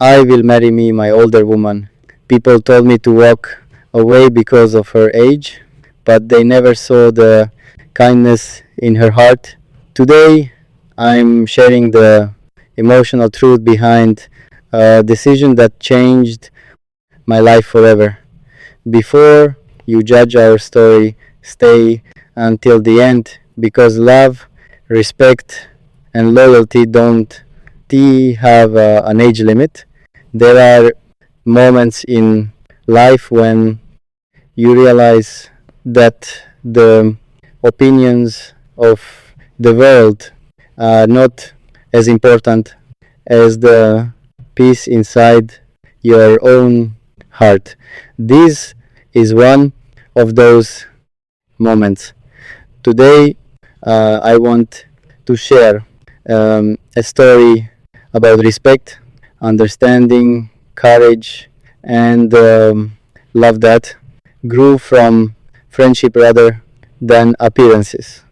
I will marry me, my older woman. People told me to walk away because of her age, but they never saw the kindness in her heart. Today, I'm sharing the emotional truth behind a decision that changed my life forever. Before you judge our story, stay until the end because love, respect, and loyalty don't have an age limit. There are moments in life when you realize that the opinions of the world are not as important as the peace inside your own heart. This is one of those moments. Today, I want to share a story about respect, understanding, courage, and love that grew from friendship rather than appearances.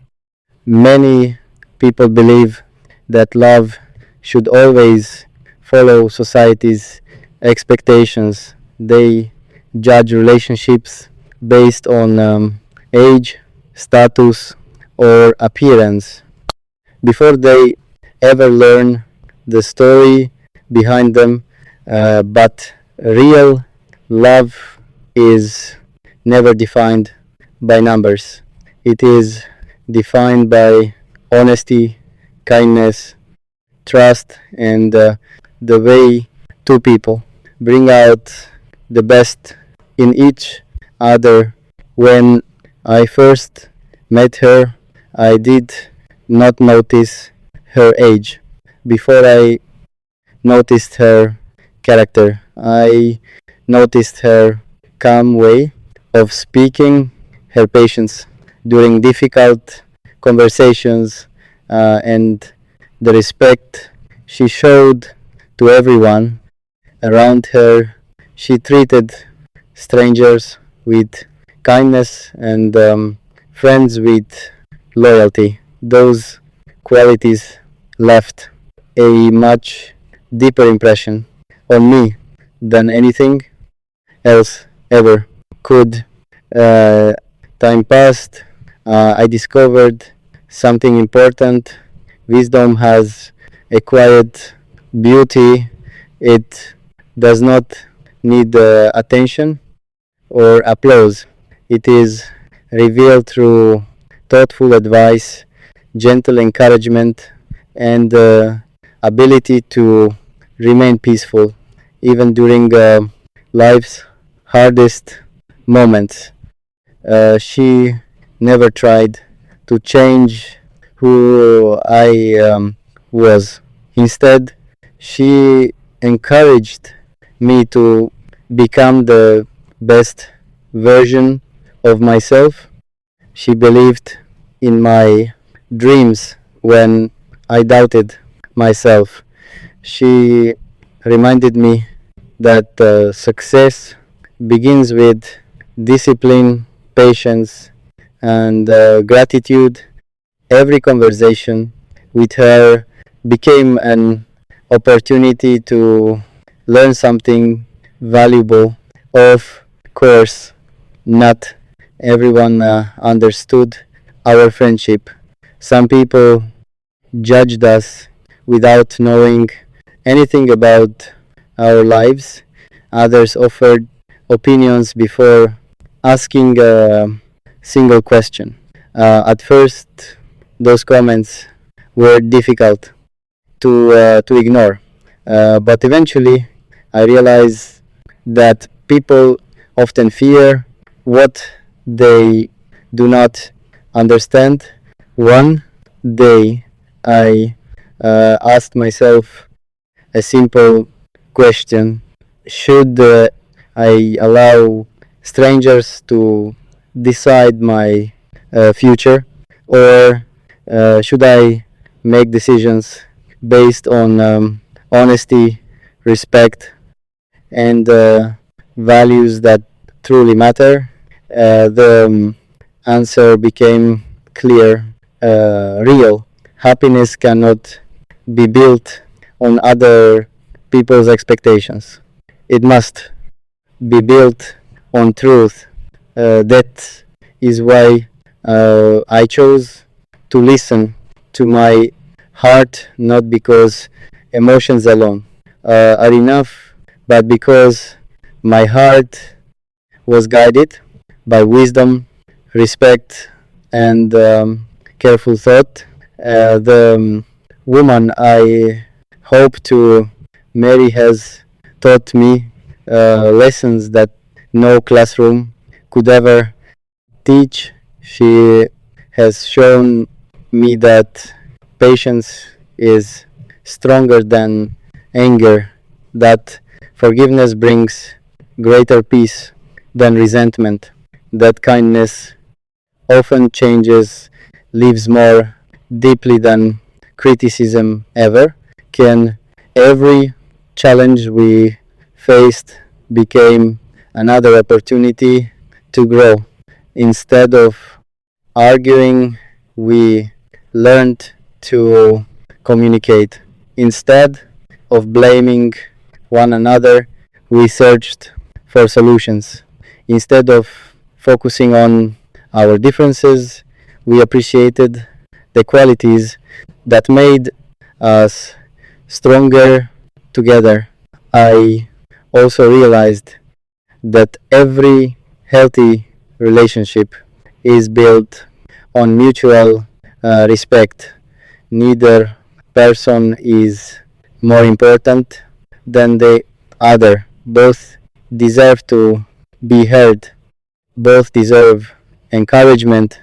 Many people believe that love should always follow society's expectations. They judge relationships based on age, status, or appearance before they ever learn the story behind them. But real love is never defined by numbers. It is defined by honesty, kindness, trust, and the way two people bring out the best in each other. When I first met her, I did not notice her age. Before I noticed her character, I noticed her calm way of speaking, her patience during difficult conversations, and the respect she showed to everyone around her. She treated strangers with kindness and friends with loyalty. Those qualities left a much deeper impression on me than anything else ever could. Uh, Time passed. I discovered something important. Wisdom has a quiet beauty. It does not need attention or applause. It is revealed through thoughtful advice, gentle encouragement, and the ability to remain peaceful even during life's hardest moments. She never tried to change who I was. Instead, she encouraged me to become the best version of myself. She believed in my dreams when I doubted myself. She reminded me that success begins with discipline, patience, and gratitude. Every conversation with her became an opportunity to learn something valuable. Of course, not everyone understood our friendship. Some people judged us without knowing anything about our lives. Others offered opinions before asking a single question. At first, those comments were difficult to ignore, but eventually, I realized that people often fear what they do not understand. One day, I asked myself a simple question: should I allow strangers to decide my future, or should I make decisions based on honesty, respect, and values that truly matter? The answer became clear. Real happiness cannot be built on other people's expectations. It must be built on truth. That is why I chose to listen to my heart, not because emotions alone are enough, but because my heart was guided by wisdom, respect, and careful thought. The woman I hope to marry has taught me lessons that no classroom could ever teach. She has shown me that patience is stronger than anger, that forgiveness brings greater peace than resentment, that kindness often changes lives more deeply than criticism ever can. Every challenge we faced became another opportunity to grow. Instead of arguing, we learned to communicate. Instead of blaming one another, we searched for solutions. Instead of focusing on our differences, we appreciated the qualities that made us stronger together. I also realized that every healthy relationship is built on mutual respect. Neither person is more important than the other. Both deserve to be heard. Both deserve encouragement.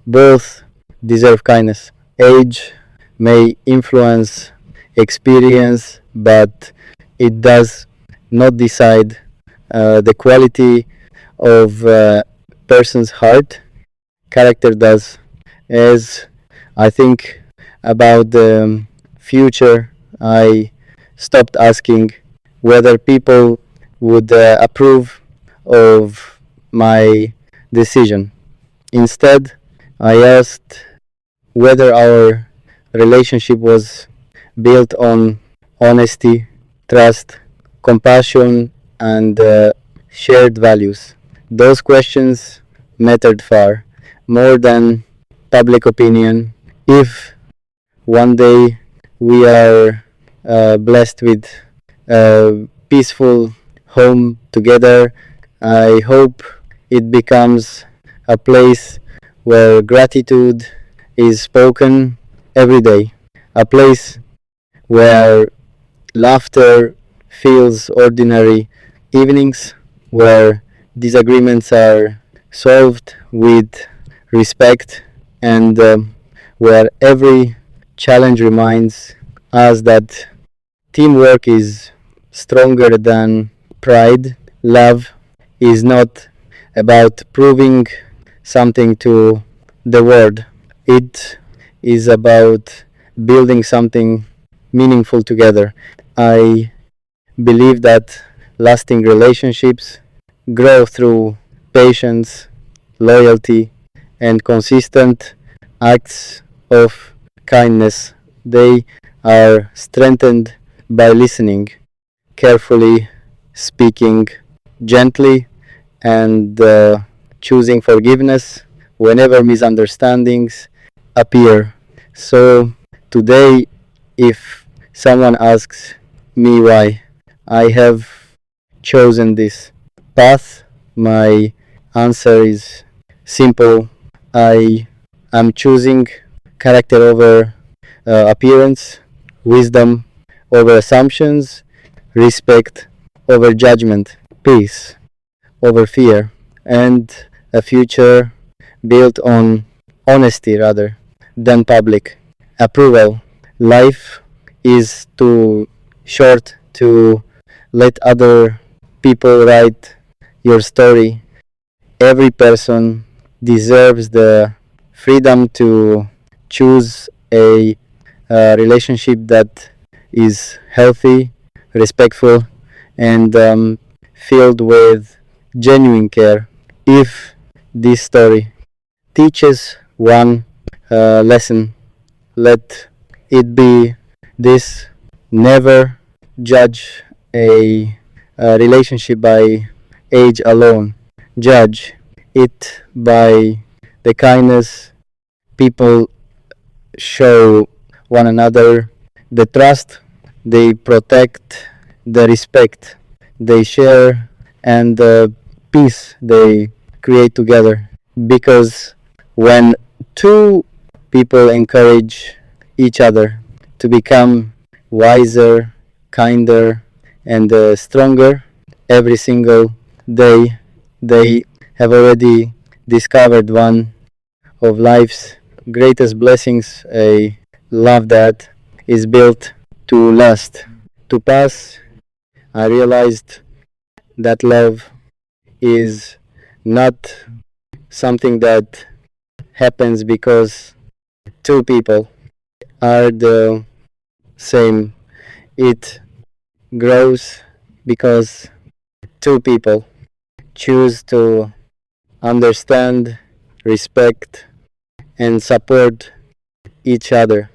Both deserve kindness. Age may influence experience, but it does not decide the quality of a person's heart. Character does. As I think about the future, I stopped asking whether people would approve of my decision. Instead, I asked whether our relationship was built on honesty, trust, compassion, and shared values. Those questions mattered far more than public opinion. If one day we are blessed with a peaceful home together, I hope it becomes a place where gratitude is spoken every day, a place where laughter feels ordinary evenings, where disagreements are solved with respect, and where every challenge reminds us that teamwork is stronger than pride. Love is not about proving something to the world, it is about building something meaningful together. I believe that lasting relationships grow through patience, loyalty, and consistent acts of kindness. They are strengthened by listening carefully, speaking gently, and choosing forgiveness whenever misunderstandings appear. So, today, if someone asks me why I have chosen this path, my answer is simple. I am choosing character over appearance, wisdom over assumptions, respect over judgment, peace over fear, and a future built on honesty rather than public approval. Life is too short to let other people write your story. Every person deserves the freedom to choose a relationship that is healthy, respectful, and filled with genuine care. If this story teaches one lesson, let it be this: never judge a relationship by age alone. Judge it by the kindness people show one another, the trust they protect, the respect they share, and the peace they create together. Because when two people encourage each other to become wiser, kinder, and stronger every single day, they have already discovered one of life's greatest blessings, a love that is built to last. To pass, I realized that love is not something that happens because two people are the same. It grows because two people choose to understand, respect, and support each other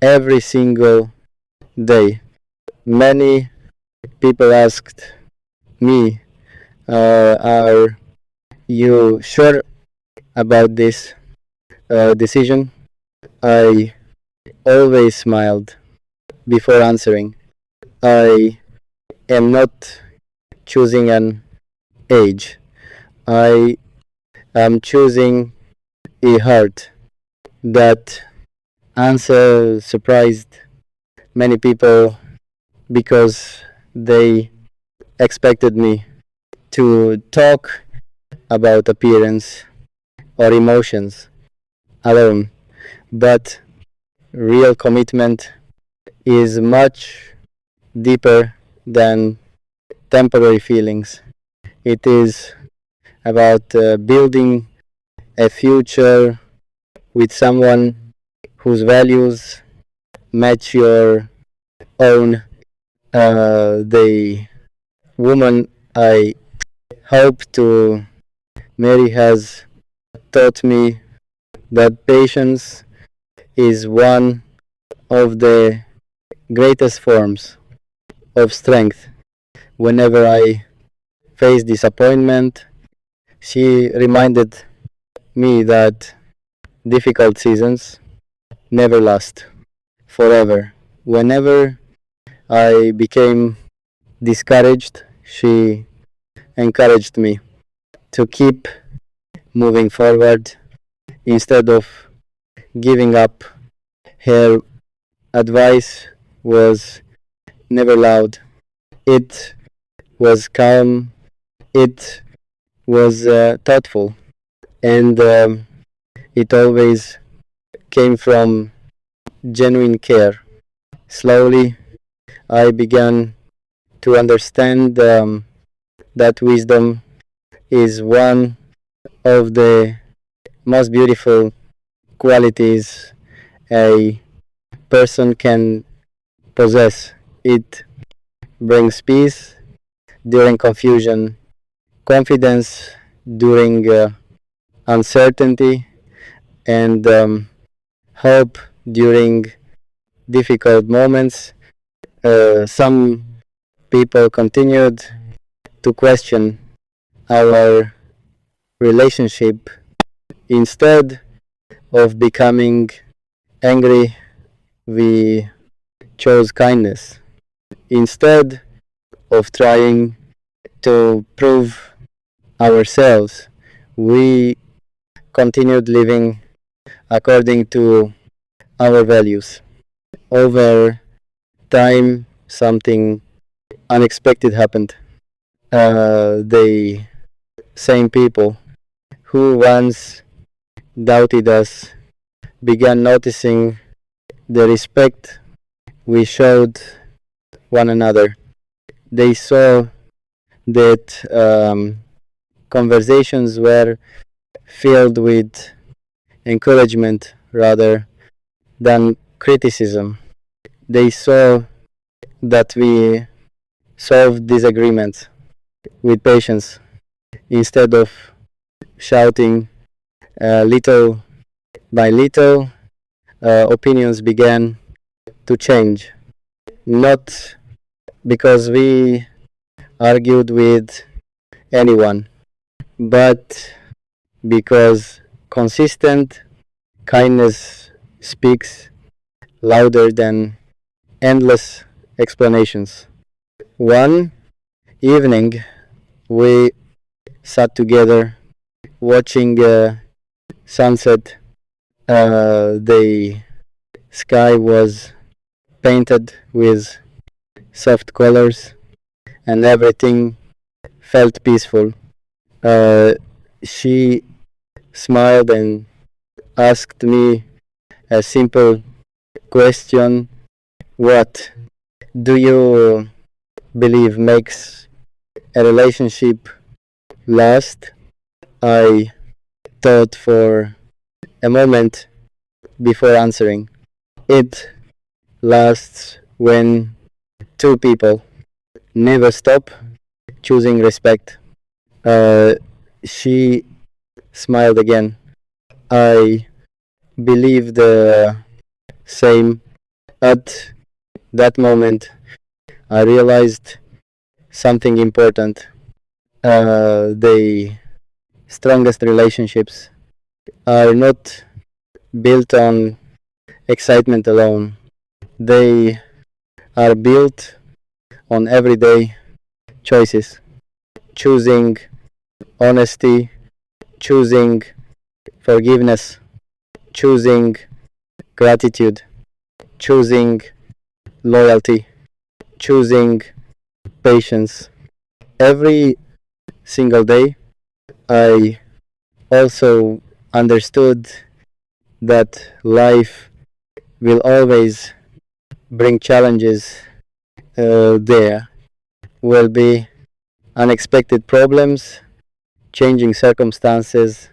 every single day. Many people asked me, are you sure about this decision? I always smiled before answering. I am not choosing an age. I am choosing a heart. That answer surprised many people because they expected me to talk about appearance or emotions alone. But real commitment is much deeper than temporary feelings. It is about building a future with someone whose values match your own. The woman I hope to marry has taught me that patience is one of the greatest forms of strength. Whenever I face disappointment, she reminded me that difficult seasons never last forever. Whenever I became discouraged, she encouraged me to keep moving forward instead of giving up. Her advice was never loud. It was calm, it was thoughtful, and it always came from genuine care. Slowly, I began to understand that wisdom is one of the most beautiful qualities a person can possess. It brings peace during confusion, confidence during uncertainty, and hope during difficult moments. Some people continued to question our relationship. Instead of becoming angry, we chose kindness. Instead of trying to prove ourselves, we continued living according to our values. Over time, something unexpected happened. The same people who once doubted us began noticing the respect we showed one another. They saw that conversations were filled with encouragement rather than criticism. They saw that we solved disagreements with patience instead of shouting. Little by little, opinions began to change, not because we argued with anyone, but because consistent kindness speaks louder than endless explanations. One evening, we sat together watching sunset. The sky was painted with soft colors, and everything felt peaceful. Uh, she smiled and asked me a simple question: what do you believe makes a relationship last? I thought for a moment before answering. It lasts when two people never stop choosing respect. Uh, she smiled again. I believe the same. At that moment, I realized something important. The strongest relationships are not built on excitement alone. They are built on everyday choices, choosing honesty, choosing forgiveness, choosing gratitude, choosing loyalty, choosing patience. Every single day, I also understood that life will always bring challenges. There will be unexpected problems, changing circumstances,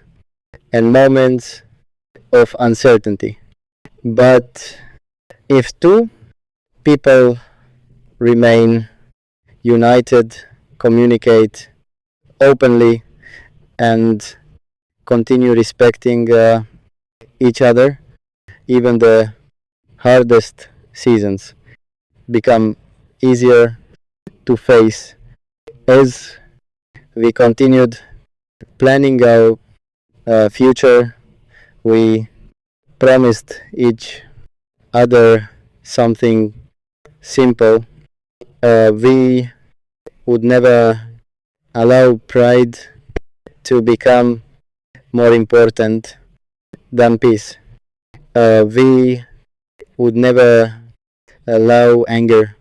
and moments of uncertainty. But if two people remain united, communicate openly, and continue respecting each other, even the hardest seasons become easier to face. As we continued planning our future, we promised each other something simple. We would never allow pride to become more important than peace. We would never allow anger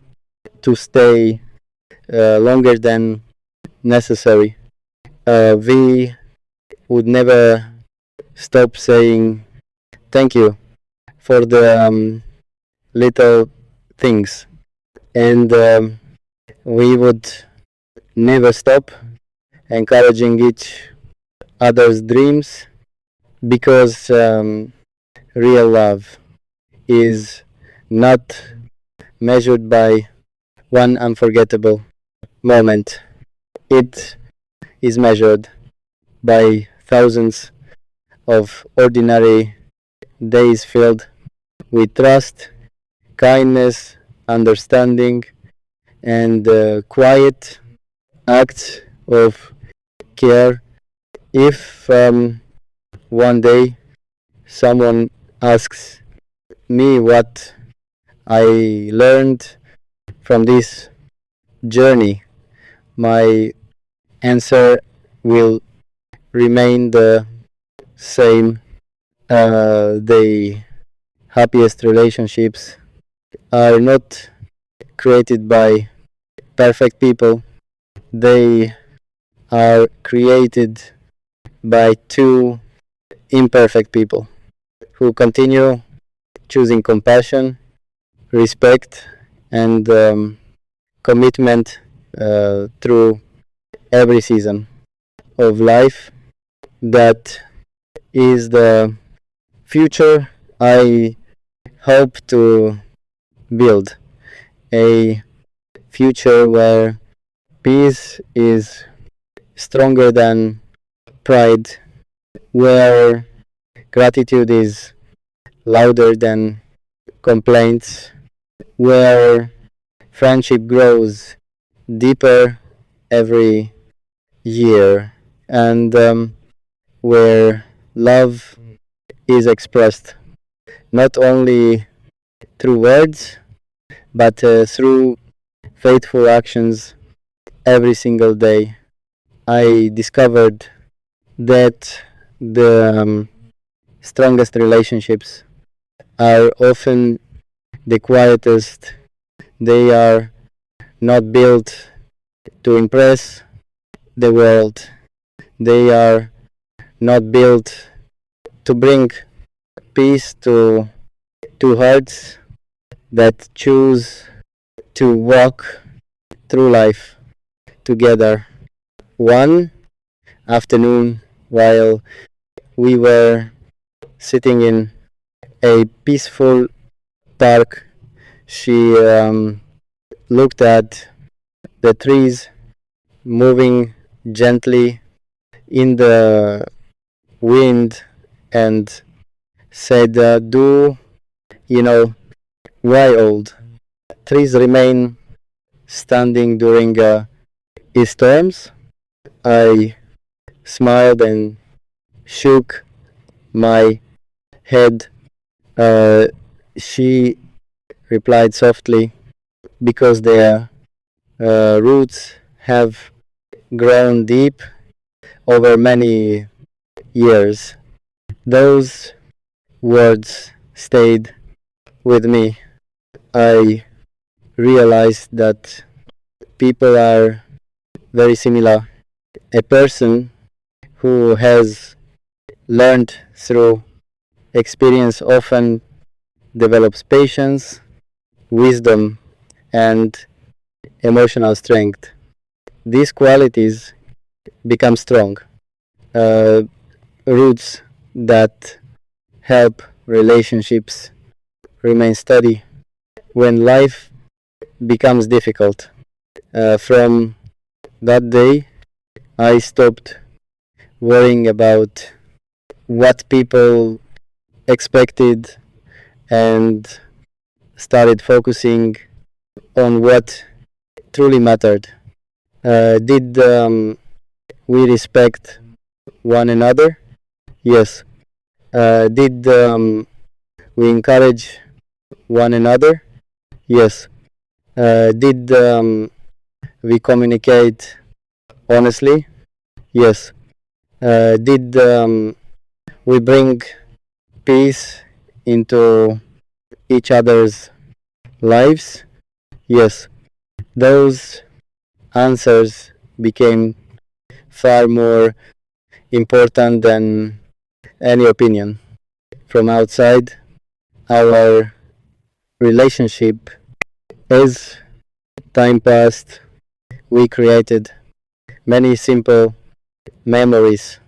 to stay longer than necessary. We would never stop saying thank you for the little things, and we would never stop encouraging each other's dreams because real love is not measured by one unforgettable moment. It is measured by thousands of ordinary days filled with trust, kindness, understanding, and quiet acts of care. If one day someone asks me what I learned from this journey, my answer will remain the same. The happiest relationships are not created by perfect people, they are created by two imperfect people who continue choosing compassion, respect, and commitment through every season of life. That is the future I hope to build. A future where peace is stronger than pride, where gratitude is louder than complaints, where Friendship grows deeper every year, and where love is expressed not only through words but through faithful actions every single day. I discovered that the strongest relationships are often the quietest. They are not built to impress the world. They are not built to bring peace to two hearts that choose to walk through life together. One afternoon, while we were sitting in a peaceful park, she looked at the trees moving gently in the wind and said, Do you know why old trees remain standing during storms? I smiled and shook my head. Uh, she replied softly, Because their roots have grown deep over many years. Those words stayed with me. I realized that people are very similar. A person who has learned through experience often develops patience, wisdom, and emotional strength. These qualities become strong uh, roots that help relationships remain steady when life becomes difficult. From that day, I stopped worrying about what people expected and started focusing on what truly mattered. Did we respect one another? Yes. Did we encourage one another? Yes. Did we communicate honestly? Yes. Did we bring peace into each other's lives? Yes. Those answers became far more important than any opinion. From outside, our relationship, as time passed, we created many simple memories